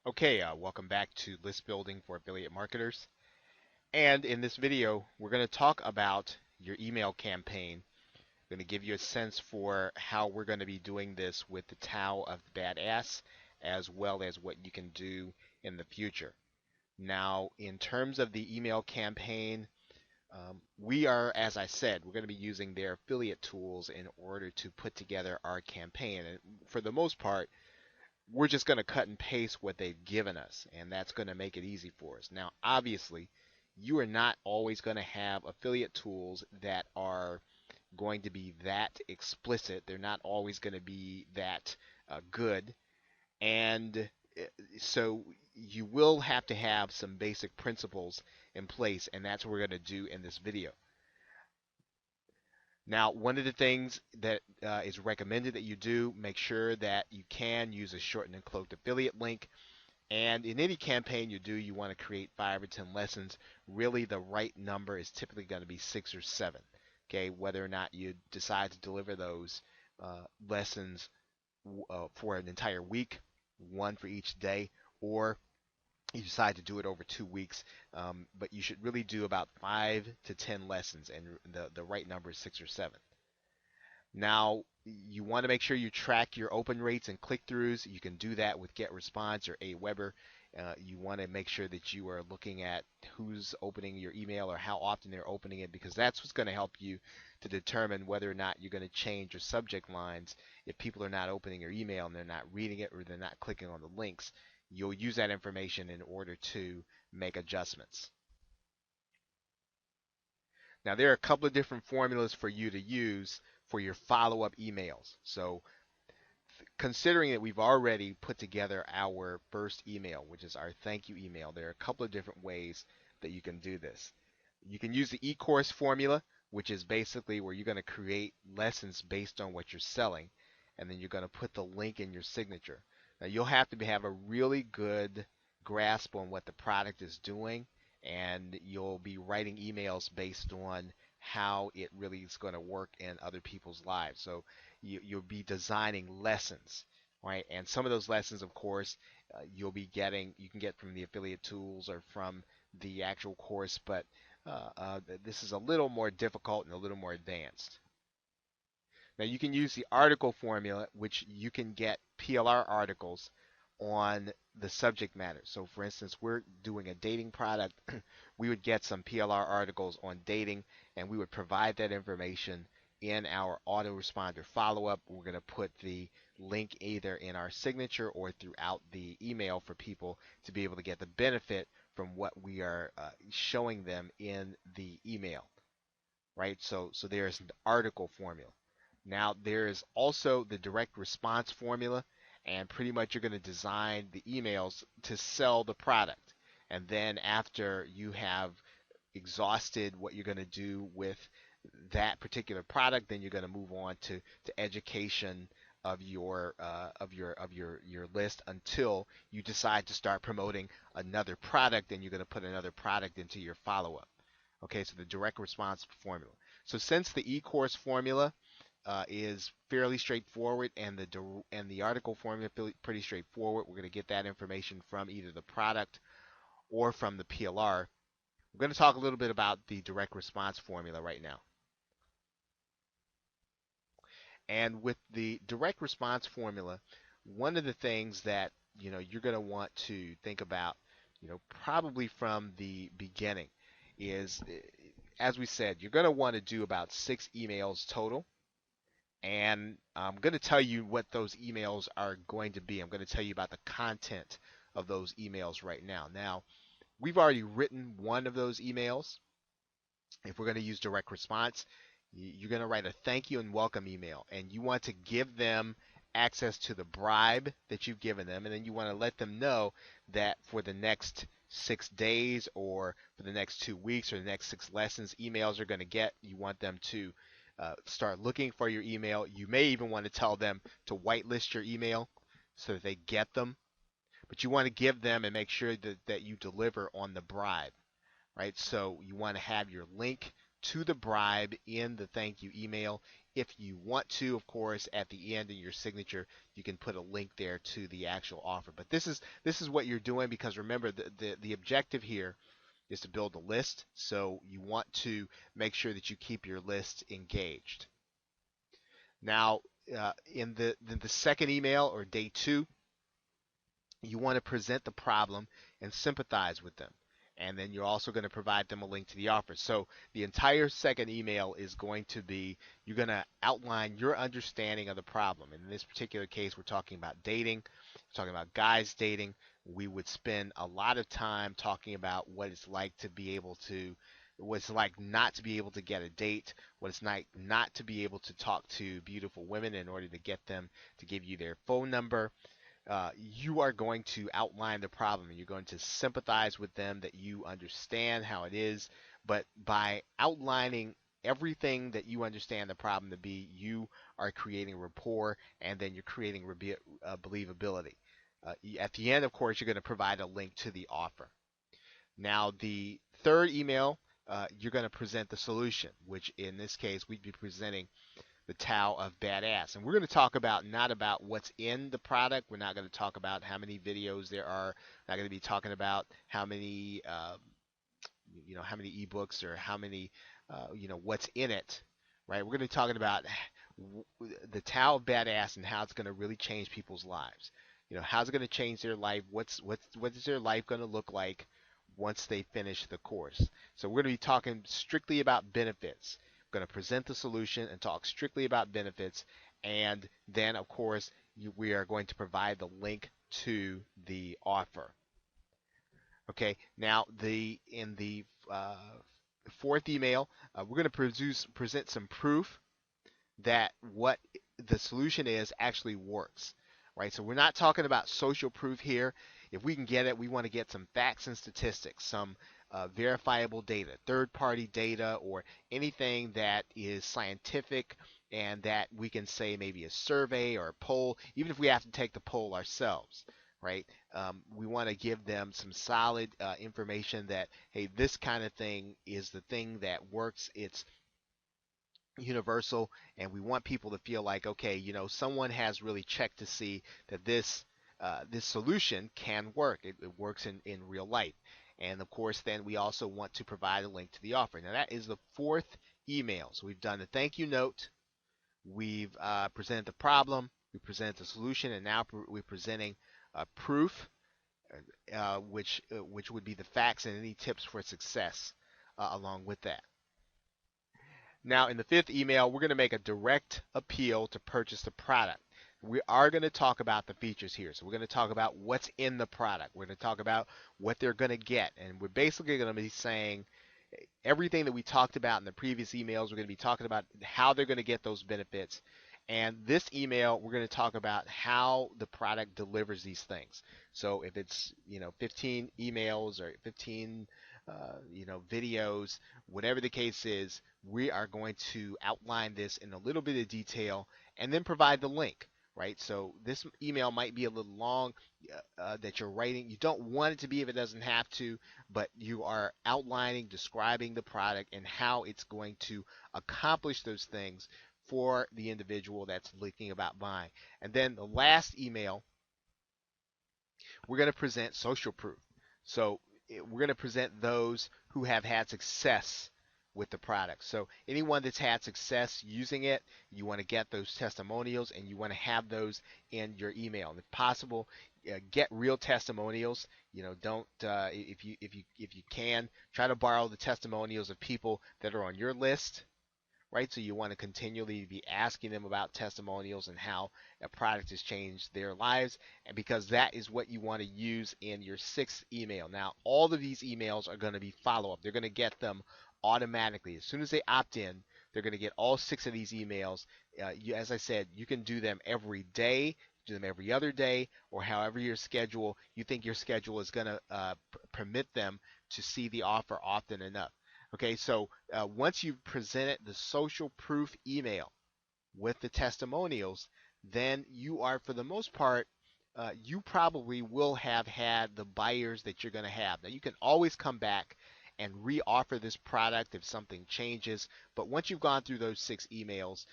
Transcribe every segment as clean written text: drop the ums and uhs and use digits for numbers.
Okay, welcome back to list building for affiliate marketers. And in this video, we're going to talk about your email campaign. I'm going to give you a sense for how we're going to be doing this with the Tao of the Badass, as well as what you can do in the future. Now, in terms of the email campaign, we are, as I said, we're going to be using their affiliate tools in order to put together our campaign. And for the most part, we're just going to cut and paste what they've given us, and that's going to make it easy for us. Now, obviously, you are not always going to have affiliate tools that are going to be that explicit. They're not always going to be that good, and so you will have to have some basic principles in place, and that's what we're going to do in this video. Now, one of the things that is recommended that you do, make sure that you can use a shortened and cloaked affiliate link. And in any campaign you do, you want to create 5 or 10 lessons. Really, the right number is typically going to be 6 or 7. Okay, whether or not you decide to deliver those lessons for an entire week, one for each day, or you decide to do it over 2 weeks, but you should really do about 5 to 10 lessons, and the right number is 6 or 7. Now, you want to make sure you track your open rates and click-throughs. You can do that with GetResponse or Aweber. You want to make sure that you are looking at who's opening your email or how often they're opening it, because that's what's going to help you to determine whether or not you're going to change your subject lines. If people are not opening your email and they're not reading it or they're not clicking on the links, you'll use that information in order to make adjustments. Now, there are a couple of different formulas for you to use for your follow-up emails. So considering that we've already put together our first email, which is our thank you email, there are a couple of different ways that you can do this. You can use the e-course formula, which is basically where you're going to create lessons based on what you're selling, and then you're going to put the link in your signature. Now, you'll have to have a really good grasp on what the product is doing, and you'll be writing emails based on how it really is going to work in other people's lives. So you'll be designing lessons, right? And some of those lessons, of course, you can get from the affiliate tools or from the actual course, but this is a little more difficult and a little more advanced. Now you can use the article formula, which you can get PLR articles on the subject matter. So for instance, we're doing a dating product. We would get some PLR articles on dating, and we would provide that information in our autoresponder follow-up. We're going to put the link either in our signature or throughout the email for people to be able to get the benefit from what we are showing them in the email, right? So there's an article formula. Now there is also the direct response formula, and pretty much you're going to design the emails to sell the product. And then after you have exhausted what you're going to do with that particular product, then you're going to move on to education of your list until you decide to start promoting another product, and you're going to put another product into your follow-up. Okay, so the direct response formula. So since the e-course formula is fairly straightforward, and the article formula pretty straightforward, we're going to get that information from either the product or from the PLR. We're going to talk a little bit about the direct response formula right now. And with the direct response formula, one of the things that you're going to want to think about, probably from the beginning, is, as we said, you're going to want to do about 6 emails total. And I'm going to tell you what those emails are going to be. I'm going to tell you about the content of those emails right now. Now, we've already written one of those emails. If we're going to use direct response, you're going to write a thank you and welcome email, and you want to give them access to the bribe that you've given them, and then you want to let them know that for the next 6 days or for the next 2 weeks or the next 6 lessons, emails are going to get. You want them to start looking for your email. You may even want to tell them to whitelist your email so that they get them, but you want to give them and make sure that you deliver on the bribe, right? So you want to have your link to the bribe in the thank you email. If you want to, of course, at the end of your signature, you can put a link there to the actual offer. But this is what you're doing, because remember the objective here is to build a list. So you want to make sure that you keep your list engaged. Now, in the second email, or day 2, you want to present the problem and sympathize with them. And then you're also going to provide them a link to the offer. So the entire second email is going to be, you're going to outline your understanding of the problem. In this particular case, we're talking about dating, we're talking about guys dating. We would spend a lot of time talking about what it's like to be able to, what it's like not to be able to get a date, what it's like not to be able to talk to beautiful women in order to get them to give you their phone number. You are going to outline the problem, and you're going to sympathize with them, that you understand how it is. But by outlining everything that you understand the problem to be, you are creating rapport, and then you're creating believability. At the end, of course, you're going to provide a link to the offer. Now, the third email, you're going to present the solution, which in this case, we'd be presenting the Tao of Badass. And we're going to talk about, not about what's in the product. We're not going to talk about how many videos there are. We're not going to be talking about how many, how many ebooks, or how many, what's in it, right? We're going to be talking about the Tao of Badass and how it's going to really change people's lives. How's it going to change their life? What is their life going to look like once they finish the course? So we're going to be talking strictly about benefits. Going to present the solution and talk strictly about benefits, and then of course we are going to provide the link to the offer. Okay, now in the fourth email, we're going to present some proof that what the solution is actually works, right? So we're not talking about social proof here. If we can get it, we want to get some facts and statistics, some verifiable data, third-party data, or anything that is scientific and that we can say maybe a survey or a poll, even if we have to take the poll ourselves, right? We want to give them some solid information that, hey, this kind of thing is the thing that works. It's universal, and we want people to feel like, okay, someone has really checked to see that this solution can work. It works in real life. And of course, then we also want to provide a link to the offer. Now that is the fourth email. So we've done the thank you note, we've presented the problem, we presented the solution, and now we're presenting proof, which would be the facts and any tips for success along with that. Now, in the fifth email, we're going to make a direct appeal to purchase the product. We are going to talk about the features here. So we're going to talk about what's in the product. We're going to talk about what they're going to get. And we're basically going to be saying everything that we talked about in the previous emails. We're going to be talking about how they're going to get those benefits. And this email, we're going to talk about how the product delivers these things. So if it's 15 emails or 15 videos, whatever the case is, we are going to outline this in a little bit of detail and then provide the link, right? So this email might be a little long that you're writing. You don't want it to be if it doesn't have to, but you are outlining, describing the product and how it's going to accomplish those things for the individual that's thinking about buying. And then the last email, we're going to present social proof. So we're going to present those who have had success with the product. So anyone that's had success using it, you want to get those testimonials, and you want to have those in your email. And if possible, get real testimonials. Don't if you can, try to borrow the testimonials of people that are on your list, right? So you want to continually be asking them about testimonials and how a product has changed their lives, and because that is what you want to use in your sixth email. Now, all of these emails are going to be follow-up. They're going to get them automatically. As soon as they opt in, they're going to get all 6 of these emails. As I said, you can do them every day, do them every other day, or however you think your schedule is going to permit them to see the offer often enough. Okay, so once you've presented the social proof email with the testimonials, then you are, for the most part, you probably will have had the buyers that you're going to have. Now, you can always come back and re-offer this product if something changes, but once you've gone through those 6 emails,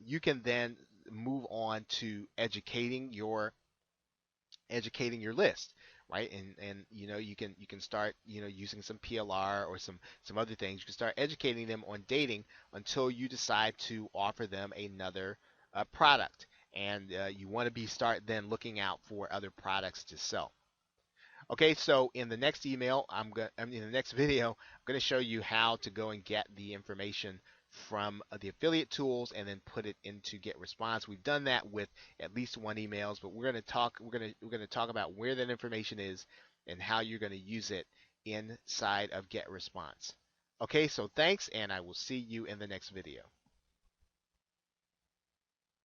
You can then move on to educating your list, right? And you can start using some PLR or some other things. You can start educating them on dating until you decide to offer them another product, and you want to be start then looking out for other products to sell. Okay, so in the next in the next video, I'm going to show you how to go and get the information from the affiliate tools and then put it into Get Response. We've done that with at least one emails, but we're going to talk about where that information is and how you're going to use it inside of Get Response. Okay, so thanks, and I will see you in the next video.